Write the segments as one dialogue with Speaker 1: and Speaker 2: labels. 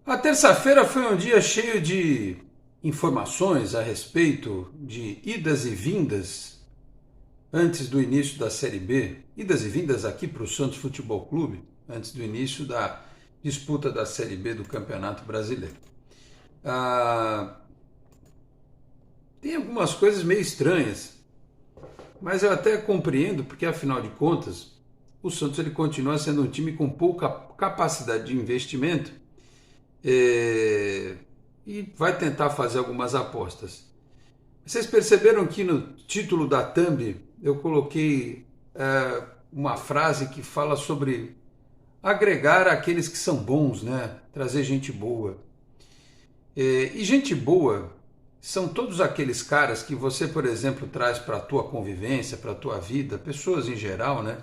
Speaker 1: A terça-feira foi um dia cheio de informações a respeito de idas e vindas antes do início da Série B, idas e vindas aqui para o Santos Futebol Clube, antes do início da disputa da Série B do Campeonato Brasileiro. Ah, tem algumas coisas meio estranhas, mas eu até compreendo, porque afinal de contas, o Santos ele continua sendo um time com pouca capacidade de investimento é, e vai tentar fazer algumas apostas. Vocês perceberam que no título da Thumb eu coloquei uma frase que fala sobre agregar aqueles que são bons, né? Trazer gente boa. E gente boa são todos aqueles caras que você, por exemplo, traz para a tua convivência, para a tua vida, pessoas em geral, né?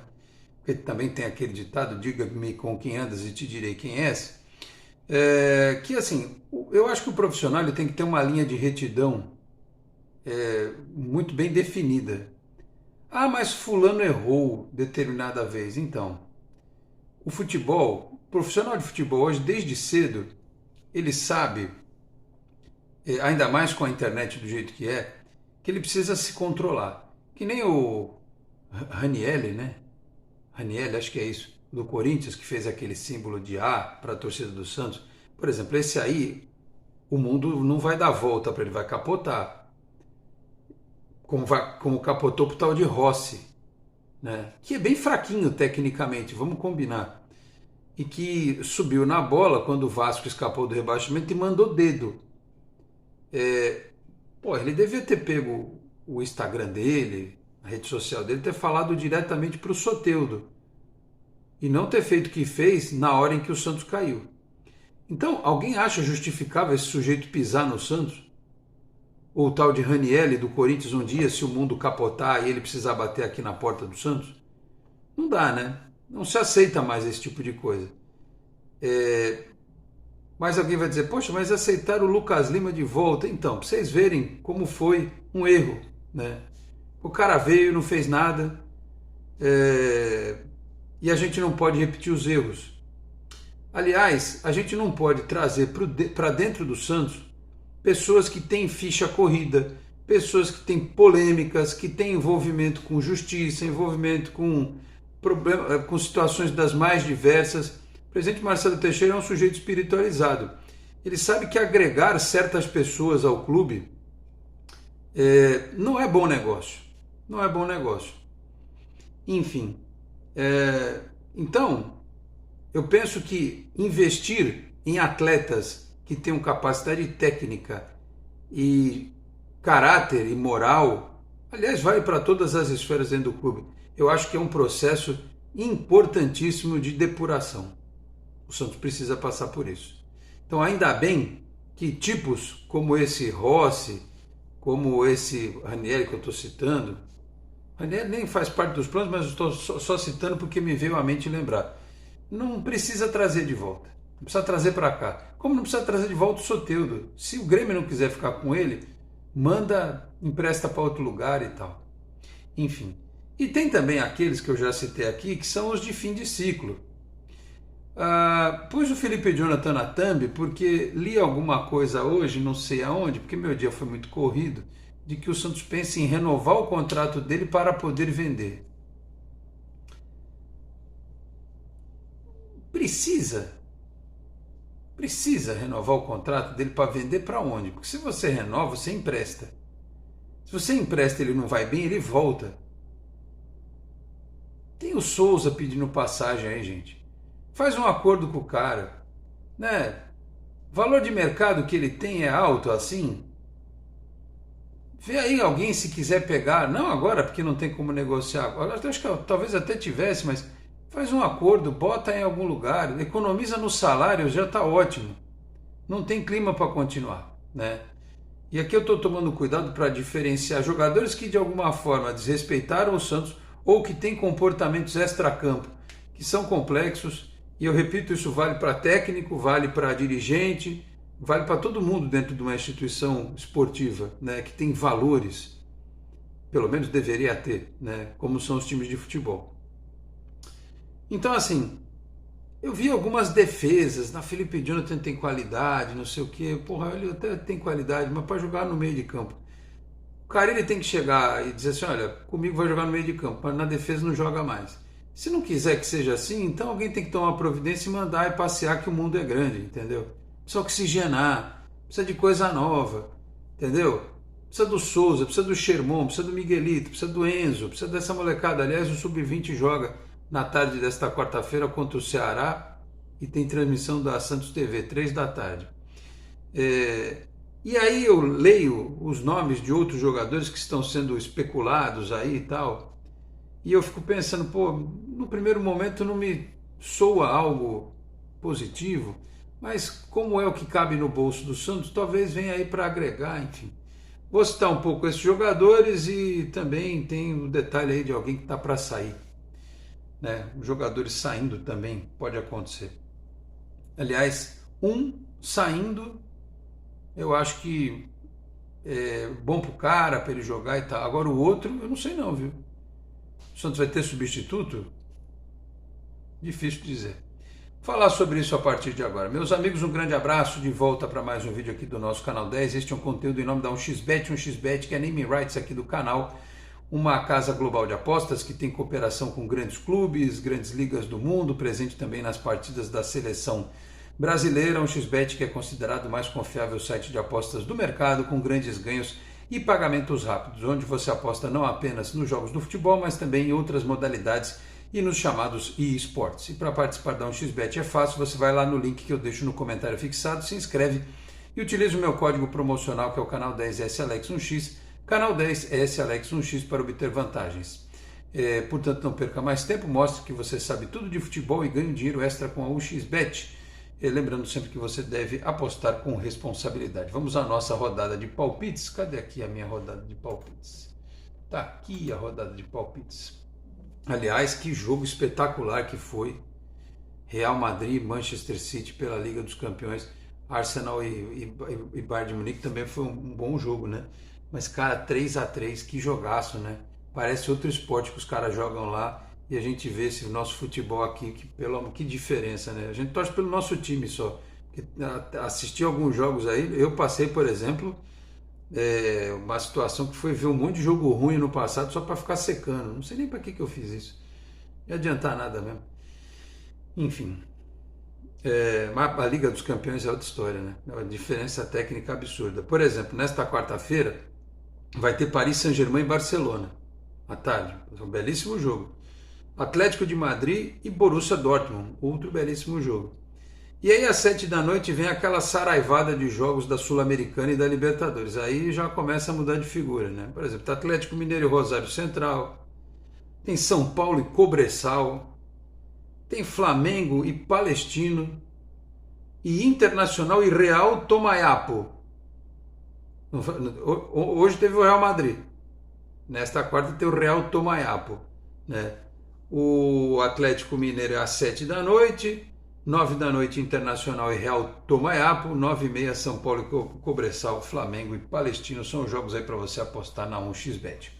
Speaker 1: Porque também tem aquele ditado, diga-me com quem andas e te direi quem és. Que assim, eu acho que o profissional ele tem que ter uma linha de retidão muito bem definida. Ah, mas fulano errou determinada vez. Então, o profissional de futebol hoje, desde cedo, ele sabe, ainda mais com a internet do jeito que ele precisa se controlar. Que nem o Ranielli, né? Ranielli, acho que é isso, do Corinthians, que fez aquele símbolo de A para a torcida do Santos. Por exemplo, esse aí, o mundo não vai dar volta para ele, vai capotar. Como capotou pro tal de Rossi, né? Que é bem fraquinho tecnicamente, vamos combinar. E que subiu na bola quando o Vasco escapou do rebaixamento e mandou dedo. Pô, ele devia ter pego o Instagram dele, a rede social dele, ter falado diretamente para o Soteldo e não ter feito o que fez na hora em que o Santos caiu. Então, alguém acha justificável esse sujeito pisar no Santos? Ou o tal de Ranielli do Corinthians um dia, se o mundo capotar e ele precisar bater aqui na porta do Santos? Não dá, né? Não se aceita mais esse tipo de coisa. Mas alguém vai dizer, poxa, mas aceitaram o Lucas Lima de volta. Então, para vocês verem como foi um erro, né? O cara veio, não fez nada, e a gente não pode repetir os erros. Aliás, a gente não pode trazer para dentro do Santos pessoas que têm ficha corrida, pessoas que têm polêmicas, que têm envolvimento com justiça, envolvimento com situações das mais diversas. O presidente Marcelo Teixeira é um sujeito espiritualizado. Ele sabe que agregar certas pessoas ao clube não é bom negócio. Não é bom negócio. Enfim, então, eu penso que investir em atletas que tenham capacidade técnica e caráter e moral, aliás, vale para todas as esferas dentro do clube. Eu acho que é um processo importantíssimo de depuração. O Santos precisa passar por isso. Então, ainda bem que tipos como esse Rossi, como esse Ranieri que eu estou citando, Ranieri nem faz parte dos planos, mas estou só citando porque me veio à mente lembrar. Não precisa trazer de volta. Não precisa trazer para cá. Como não precisa trazer de volta o Soteldo? Se o Grêmio não quiser ficar com ele, manda, empresta para outro lugar e tal. Enfim. E tem também aqueles que eu já citei aqui, que são os de fim de ciclo. Pus o Felipe Jonathan na thumb porque li alguma coisa hoje, não sei aonde, porque meu dia foi muito corrido, de que o Santos pensa em renovar o contrato dele para poder vender. Precisa renovar o contrato dele para vender para onde? Porque se você renova, você empresta. Se você empresta e ele não vai bem, ele volta. Tem o Souza pedindo passagem aí, gente. Faz um acordo com o cara, né? O valor de mercado que ele tem é alto assim. Vê aí alguém se quiser pegar, não agora porque não tem como negociar. Agora acho que talvez até tivesse, mas faz um acordo, bota em algum lugar, economiza no salário, já está ótimo. Não tem clima para continuar, né? E aqui eu estou tomando cuidado para diferenciar jogadores que de alguma forma desrespeitaram o Santos ou que têm comportamentos extracampo, que são complexos, e eu repito, isso vale para técnico, vale para dirigente, vale para todo mundo dentro de uma instituição esportiva, né, que tem valores, pelo menos deveria ter, né, como são os times de futebol. Então, assim, Eu vi algumas defesas, na Felipe Jonathan tem qualidade, não sei o que, porra, ele até tem qualidade, mas para jogar no meio de campo. O cara ele tem que chegar e dizer assim, olha, comigo vai jogar no meio de campo, mas na defesa não joga mais. Se não quiser que seja assim, então alguém tem que tomar providência e mandar e passear que o mundo é grande, entendeu? Precisa oxigenar, precisa de coisa nova, entendeu? Precisa do Souza, precisa do Sherman, precisa do Miguelito, precisa do Enzo, precisa dessa molecada. Aliás, o Sub-20 joga na tarde desta quarta-feira contra o Ceará e tem transmissão da Santos TV, 3 da tarde. E aí eu leio os nomes de outros jogadores que estão sendo especulados aí e tal, e eu fico pensando, pô, no primeiro momento não me soa algo positivo, mas como é o que cabe no bolso do Santos, talvez venha aí para agregar, enfim. Vou citar um pouco esses jogadores e também tem o detalhe aí de alguém que está para sair, né? Os jogadores saindo também pode acontecer. Aliás, um saindo, eu acho que é bom pro cara, para ele jogar e tal. Agora o outro, eu não sei não, viu? O Santos vai ter substituto? Difícil dizer. Falar sobre isso a partir de agora. Meus amigos, um grande abraço, de volta para mais um vídeo aqui do nosso canal 10. Este é um conteúdo em nome da 1xBet, 1xBet que é naming rights aqui do canal, uma casa global de apostas que tem cooperação com grandes clubes, grandes ligas do mundo, presente também nas partidas da seleção brasileira. 1xBet que é considerado o mais confiável site de apostas do mercado, com grandes ganhos e pagamentos rápidos, onde você aposta não apenas nos jogos do futebol, mas também em outras modalidades e nos chamados eSports. E para participar da 1xBet é fácil, você vai lá no link que eu deixo no comentário fixado, se inscreve e utiliza o meu código promocional, que é o canal 10SAlex1x, canal 10SAlex1x, para obter vantagens. Portanto, não perca mais tempo, mostre que você sabe tudo de futebol e ganhe dinheiro extra com a 1xBet. Lembrando sempre que você deve apostar com responsabilidade. Vamos à nossa rodada de palpites. Cadê aqui a minha rodada de palpites? Tá aqui a rodada de palpites. Aliás, que jogo espetacular que foi. Real Madrid e Manchester City pela Liga dos Campeões. Arsenal e Bayern de Munique também foi um bom jogo, né? Mas, cara, 3-3, que jogaço, né? Parece outro esporte que os caras jogam lá. E a gente vê esse nosso futebol aqui, que diferença, né? A gente torce pelo nosso time só. Assistir alguns jogos aí, eu passei, por exemplo, uma situação que foi ver um monte de jogo ruim no passado só para ficar secando. Não sei nem para que eu fiz isso. Não ia adiantar nada mesmo. Enfim. Mas a Liga dos Campeões é outra história, né? É uma diferença técnica absurda. Por exemplo, nesta quarta-feira vai ter Paris Saint-Germain e Barcelona, à tarde. É um belíssimo jogo. Atlético de Madrid e Borussia Dortmund, outro belíssimo jogo. E aí às 7 da noite vem aquela saraivada de jogos da Sul-Americana e da Libertadores. Aí já começa a mudar de figura, né? Por exemplo, Atlético Mineiro e Rosário Central, tem São Paulo e Cobressal, tem Flamengo e Palestino, e Internacional e Real Tomayapo. Hoje teve o Real Madrid, nesta quarta tem o Real Tomayapo, né? O Atlético Mineiro é às 7 da noite, 9 da noite Internacional e Real Tomayapo, 9h30 São Paulo e Cobressal, Flamengo e Palestino. São os jogos aí para você apostar na 1xBet.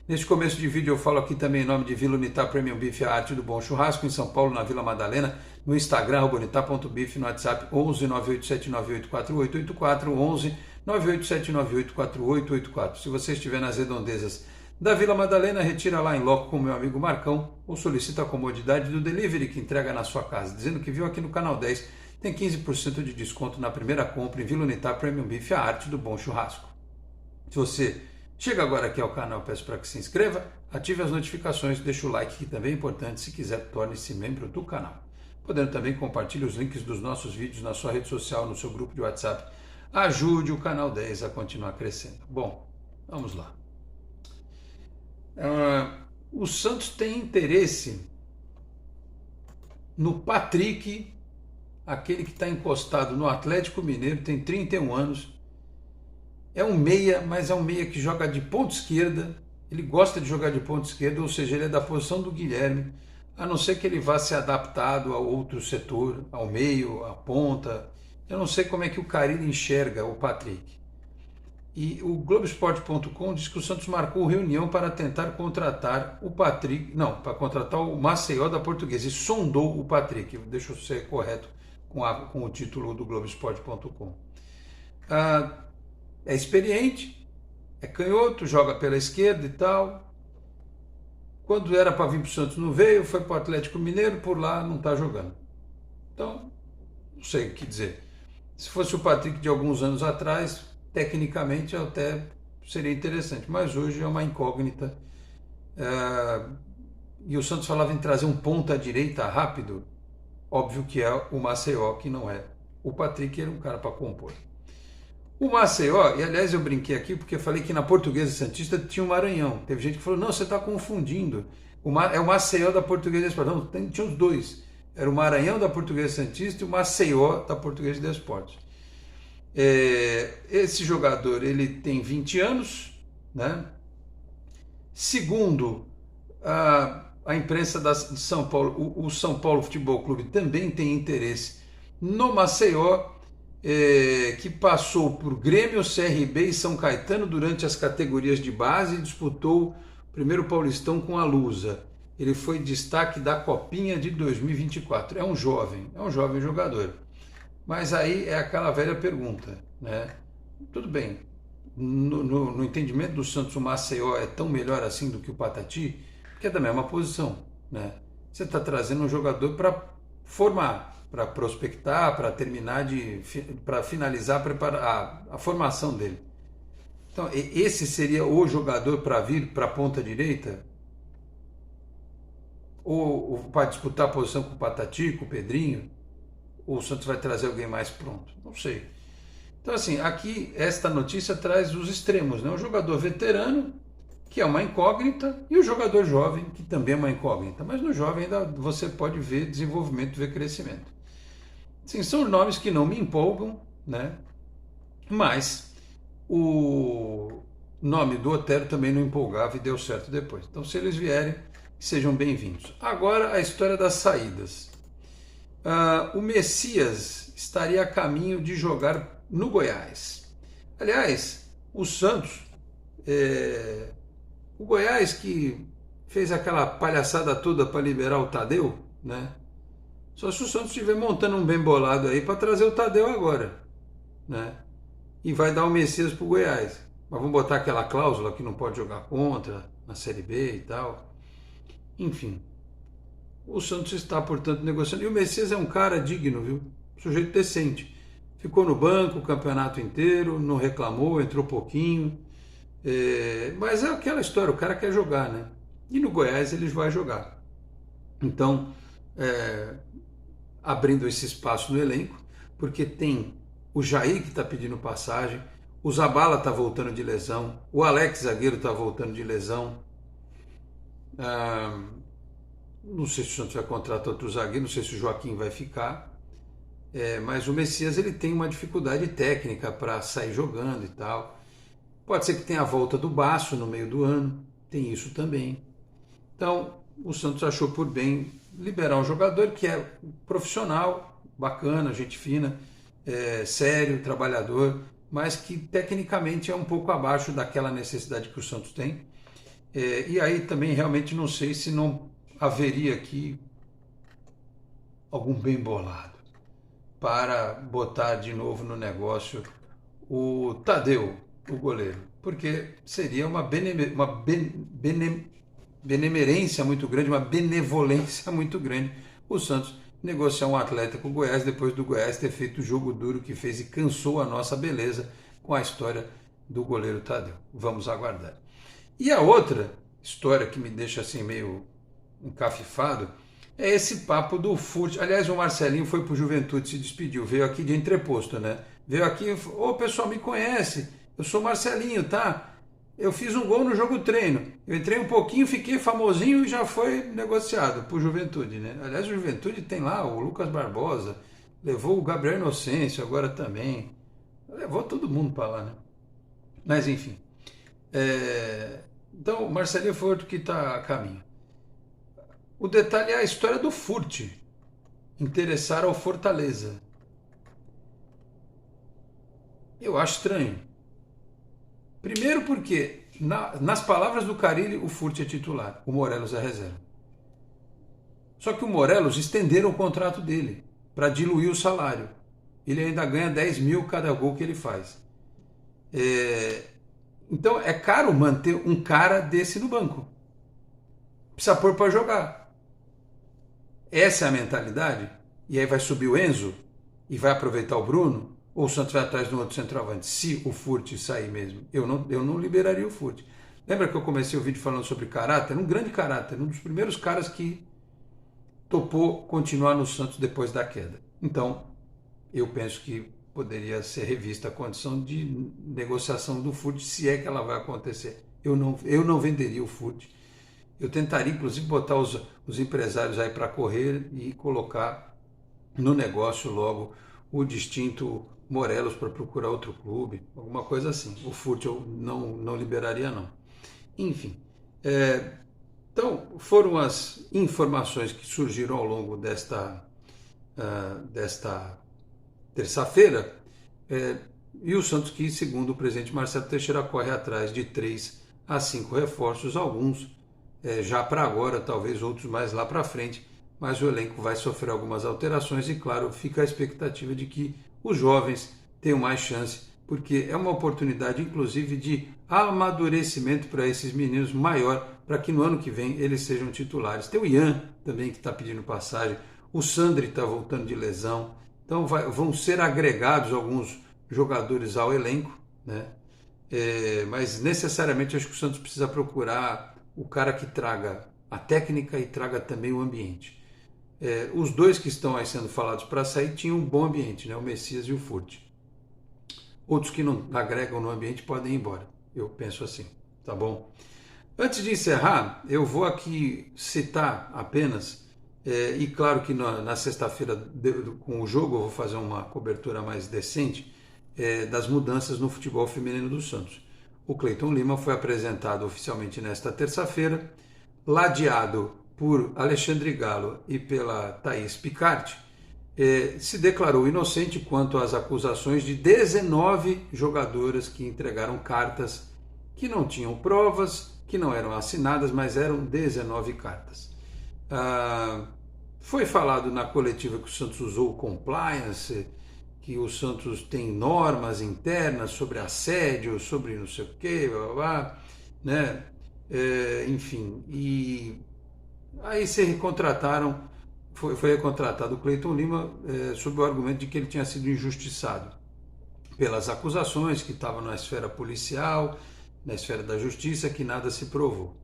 Speaker 1: Neste começo de vídeo eu falo aqui também em nome de Vila Unitar Premium Beef, a arte do bom churrasco, em São Paulo, na Vila Madalena, no Instagram, @unitar.beef, no WhatsApp 11 987984884, 11 987984884. Se você estiver nas redondezas da Vila Madalena, retira lá em loco com o meu amigo Marcão ou solicita a comodidade do delivery que entrega na sua casa. Dizendo que viu aqui no canal 10, tem 15% de desconto na primeira compra em Vila Unitar Premium Beef, a arte do bom churrasco. Se você chega agora aqui ao canal, peço para que se inscreva, ative as notificações, deixe o like, que também é importante. Se quiser, torne-se membro do canal. Podendo também compartilhar os links dos nossos vídeos na sua rede social, no seu grupo de WhatsApp. Ajude o canal 10 a continuar crescendo. Bom, vamos lá. O Santos tem interesse no Patrick, aquele que está encostado no Atlético Mineiro, tem 31 anos, é um meia, mas é um meia que joga de ponta esquerda, ele gosta de jogar de ponta esquerda, ou seja, ele é da posição do Guilherme, a não ser que ele vá ser adaptado a outro setor, ao meio, à ponta. Eu não sei como é que o Carille enxerga o Patrick. E o Globoesporte.com diz que o Santos marcou reunião para tentar contratar o Patrick, não, para contratar o Maceió da Portuguesa, e sondou o Patrick. Deixa eu ser correto com o título do Globoesporte.com. É experiente, é canhoto, joga pela esquerda e tal. Quando era para vir para o Santos não veio, foi para o Atlético Mineiro, por lá não está jogando. Então, não sei o que dizer. Se fosse o Patrick de alguns anos atrás, tecnicamente até seria interessante, mas hoje é uma incógnita. E o Santos falava em trazer um ponta-direita rápido, óbvio que é o Maceió, que não é. O Patrick era um cara para compor. O Maceió, e aliás eu brinquei aqui porque eu falei que na Portuguesa Santista tinha um Maranhão. Teve gente que falou, não, você está confundindo. É o Maceió da Portuguesa Esporte. Não, tinha os dois. Era o Maranhão da Portuguesa Santista e o Maceió da Portuguesa de Esportes. Esse jogador ele tem 20 anos, né? Segundo a imprensa de São Paulo, o São Paulo Futebol Clube também tem interesse no Maceió, que passou por Grêmio, CRB e São Caetano durante as categorias de base e disputou o primeiro Paulistão com a Lusa. Ele foi destaque da Copinha de 2024. É um jovem jogador. Mas aí é aquela velha pergunta, né? Tudo bem, no entendimento do Santos, o Maceió é tão melhor assim do que o Patati, que é da mesma posição, né? Você está trazendo um jogador para formar, para prospectar, para terminar para finalizar a formação dele. Então, esse seria o jogador para vir para a ponta direita? Ou para disputar a posição com o Patati, com o Pedrinho? Ou o Santos vai trazer alguém mais pronto? Não sei. Então, assim, aqui esta notícia traz os extremos, né? O jogador veterano, que é uma incógnita, e o jogador jovem, que também é uma incógnita. Mas no jovem ainda você pode ver desenvolvimento, ver crescimento. Sim, são nomes que não me empolgam, né? Mas o nome do Otero também não empolgava e deu certo depois. Então, se eles vierem, sejam bem-vindos. Agora, a história das saídas. O Messias estaria a caminho de jogar no Goiás. Aliás, o Santos, o Goiás que fez aquela palhaçada toda para liberar o Tadeu, né? Só se o Santos estiver montando um bem bolado aí para trazer o Tadeu agora, né? E vai dar o Messias para o Goiás. Mas vamos botar aquela cláusula que não pode jogar contra na Série B e tal. Enfim. O Santos está, portanto, negociando. E o Messias é um cara digno, viu? Sujeito decente. Ficou no banco o campeonato inteiro, não reclamou, entrou pouquinho. Mas é aquela história, o cara quer jogar, né? E no Goiás ele vai jogar. Então, abrindo esse espaço no elenco, porque tem o Jair que está pedindo passagem, o Zabala está voltando de lesão, o Alex zagueiro está voltando de lesão. Não sei se o Santos vai contratar outro zagueiro, não sei se o Joaquim vai ficar, mas o Messias ele tem uma dificuldade técnica para sair jogando e tal. Pode ser que tenha a volta do Baço no meio do ano, tem isso também. Então, o Santos achou por bem liberar um jogador que é profissional, bacana, gente fina, sério, trabalhador, mas que tecnicamente é um pouco abaixo daquela necessidade que o Santos tem. E aí também realmente não sei se não haveria aqui algum bem bolado para botar de novo no negócio o Tadeu, o goleiro, porque seria uma benemerência muito grande, uma benevolência muito grande o Santos negociar um atleta com o Goiás depois do Goiás ter feito o jogo duro que fez e cansou a nossa beleza com a história do goleiro Tadeu. Vamos aguardar. E a outra história que me deixa assim meio encafifado é esse papo do Furt. Aliás, o Marcelinho foi pro Juventude, se despediu, veio aqui de entreposto, né? Veio aqui, ô pessoal, me conhece, eu sou Marcelinho, tá? Eu fiz um gol no jogo treino, eu entrei um pouquinho, fiquei famosinho e já foi negociado pro Juventude, né? Aliás, o Juventude tem lá o Lucas Barbosa, levou o Gabriel Inocêncio agora também, levou todo mundo para lá, né? Mas enfim, então o Marcelinho foi outro que está a caminho. O detalhe é a história do Furt interessar ao Fortaleza. Eu acho estranho. Primeiro porque, nas palavras do Carille, o Furt é titular, o Morelos é reserva. Só que o Morelos estenderam o contrato dele para diluir o salário. Ele ainda ganha 10 mil cada gol que ele faz. Então é caro manter um cara desse no banco. Precisa pôr para jogar. Essa é a mentalidade. E aí vai subir o Enzo e vai aproveitar o Bruno, ou o Santos vai atrás de um outro centroavante, se o Furt sair mesmo. Eu não liberaria o Furt. Lembra que eu comecei o vídeo falando sobre caráter? Um grande caráter, um dos primeiros caras que topou continuar no Santos depois da queda. Então, eu penso que poderia ser revista a condição de negociação do Furt, se é que ela vai acontecer. Eu não venderia o Furt. Eu tentaria, inclusive, botar os empresários aí para correr e colocar no negócio logo o distinto Morelos para procurar outro clube, alguma coisa assim. O Furt eu não liberaria, não. Enfim, então foram as informações que surgiram ao longo desta terça-feira, e o Santos que, segundo o presidente Marcelo Teixeira, corre atrás de 3 a 5 reforços, alguns já para agora, talvez outros mais lá para frente, mas o elenco vai sofrer algumas alterações e, claro, fica a expectativa de que os jovens tenham mais chance, porque é uma oportunidade, inclusive, de amadurecimento para esses meninos maior, para que no ano que vem eles sejam titulares. Tem o Ian também que está pedindo passagem, o Sandri está voltando de lesão, então vão ser agregados alguns jogadores ao elenco, né? Mas necessariamente acho que o Santos precisa procurar o cara que traga a técnica e traga também o ambiente. Os dois que estão aí sendo falados para sair tinham um bom ambiente, né? O Messias e o Furt. Outros que não agregam no ambiente podem ir embora. Eu penso assim, tá bom? Antes de encerrar, eu vou aqui citar apenas, e claro que na sexta-feira com o jogo eu vou fazer uma cobertura mais decente, das mudanças no futebol feminino do Santos. O Cleiton Lima foi apresentado oficialmente nesta terça-feira, ladeado por Alexandre Galo e pela Thaís Picarte, se declarou inocente quanto às acusações de 19 jogadoras que entregaram cartas que não tinham provas, que não eram assinadas, mas eram 19 cartas. Foi falado na coletiva que o Santos usou compliance, que o Santos tem normas internas sobre assédio, sobre não sei o quê, blá, blá, blá, né? Enfim, e aí se recontrataram, foi recontratado o Cleiton Lima sob o argumento de que ele tinha sido injustiçado pelas acusações que estavam na esfera policial, na esfera da justiça, que nada se provou.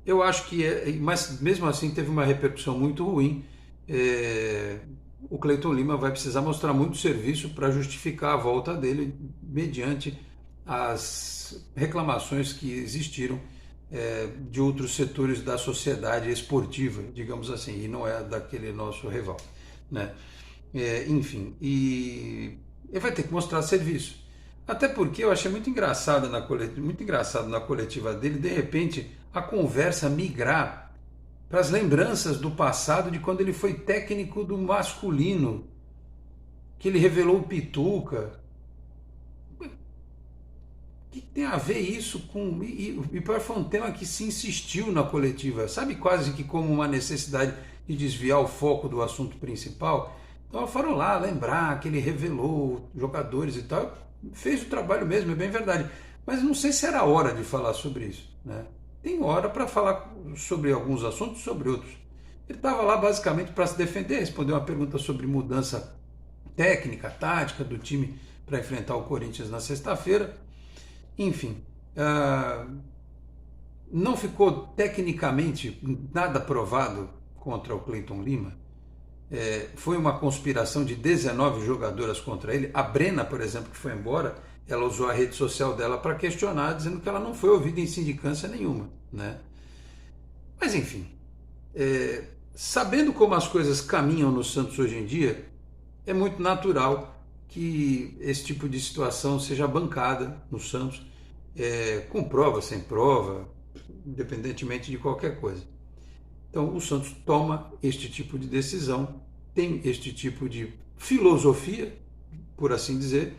Speaker 1: Eu acho que, mas mesmo assim teve uma repercussão muito ruim. O Cleiton Lima vai precisar mostrar muito serviço para justificar a volta dele mediante as reclamações que existiram de outros setores da sociedade esportiva, digamos assim, e não é daquele nosso rival, né? Enfim, e ele vai ter que mostrar serviço. Até porque eu achei muito engraçado na coletiva dele, de repente, a conversa migrar para as lembranças do passado de quando ele foi técnico do masculino, que ele revelou o Pituca. O que tem a ver isso com... E foi um tema que se insistiu na coletiva, sabe, quase que como uma necessidade de desviar o foco do assunto principal. Então foram lá lembrar que ele revelou jogadores e tal, fez o trabalho mesmo, é bem verdade. Mas não sei se era hora de falar sobre isso, né? Tem hora para falar sobre alguns assuntos, sobre outros. Ele estava lá basicamente para se defender, responder uma pergunta sobre mudança técnica, tática do time para enfrentar o Corinthians na sexta-feira. Enfim, não ficou tecnicamente nada provado contra o Cleiton Lima. Foi uma conspiração de 19 jogadoras contra ele. A Brena, por exemplo, que foi embora, ela usou a rede social dela para questionar, dizendo que ela não foi ouvida em sindicância nenhuma, né? Mas enfim, sabendo como as coisas caminham no Santos hoje em dia, é muito natural que esse tipo de situação seja bancada no Santos, com prova, sem prova, independentemente de qualquer coisa. Então o Santos toma este tipo de decisão, tem este tipo de filosofia, por assim dizer,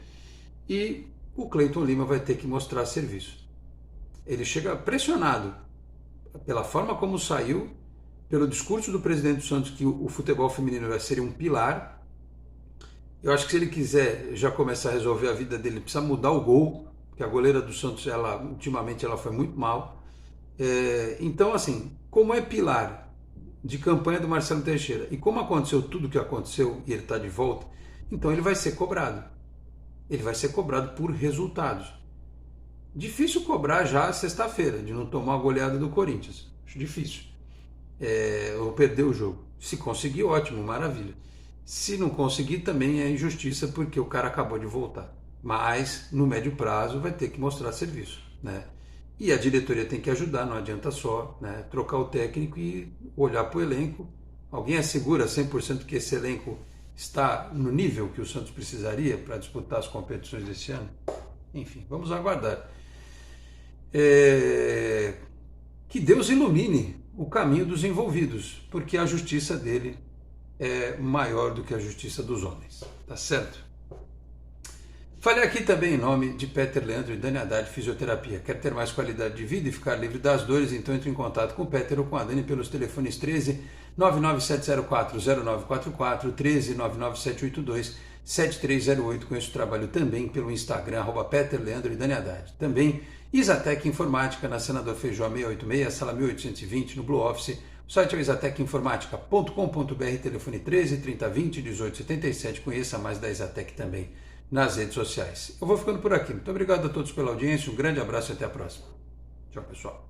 Speaker 1: e o Cleiton Lima vai ter que mostrar serviço. ele chega pressionado pela forma como saiu, pelo discurso do presidente do Santos que o futebol feminino vai ser um pilar. Eu acho que se ele quiser já começar a resolver a vida dele, ele precisa mudar o gol, porque a goleira do Santos, ultimamente, ela foi muito mal. Então, assim, como é pilar de campanha do Marcelo Teixeira, e como aconteceu tudo o que aconteceu e ele está de volta, então ele vai ser cobrado. Ele vai ser cobrado por resultados. Difícil cobrar já sexta-feira, de não tomar a goleada do Corinthians. Acho difícil. Ou perder o jogo. Se conseguir, ótimo, maravilha. Se não conseguir, também é injustiça, porque o cara acabou de voltar. Mas, no médio prazo, vai ter que mostrar serviço, né? E a diretoria tem que ajudar, não adianta só, né, trocar o técnico e olhar para o elenco. Alguém assegura 100% que esse elenco está no nível que o Santos precisaria para disputar as competições desse ano? Enfim, vamos aguardar. Que Deus ilumine o caminho dos envolvidos, porque a justiça dele é maior do que a justiça dos homens, tá certo? Falei aqui também em nome de Peter Leandro e Dani Haddad Fisioterapia. Quer ter mais qualidade de vida e ficar livre das dores? Então entre em contato com o Peter ou com a Dani pelos telefones 13 997040944, 13 99782 7308. Conheço o trabalho também pelo Instagram, @Peter Leandro e Dani Haddad. Também Isatec Informática, na Senador Feijó 686, sala 1820, no Blue Office. O site é isatecinformatica.com.br, telefone 13 3020 1877. Conheça mais da Isatec também nas redes sociais. Eu vou ficando por aqui. Muito obrigado a todos pela audiência, um grande abraço e até a próxima. Tchau, pessoal.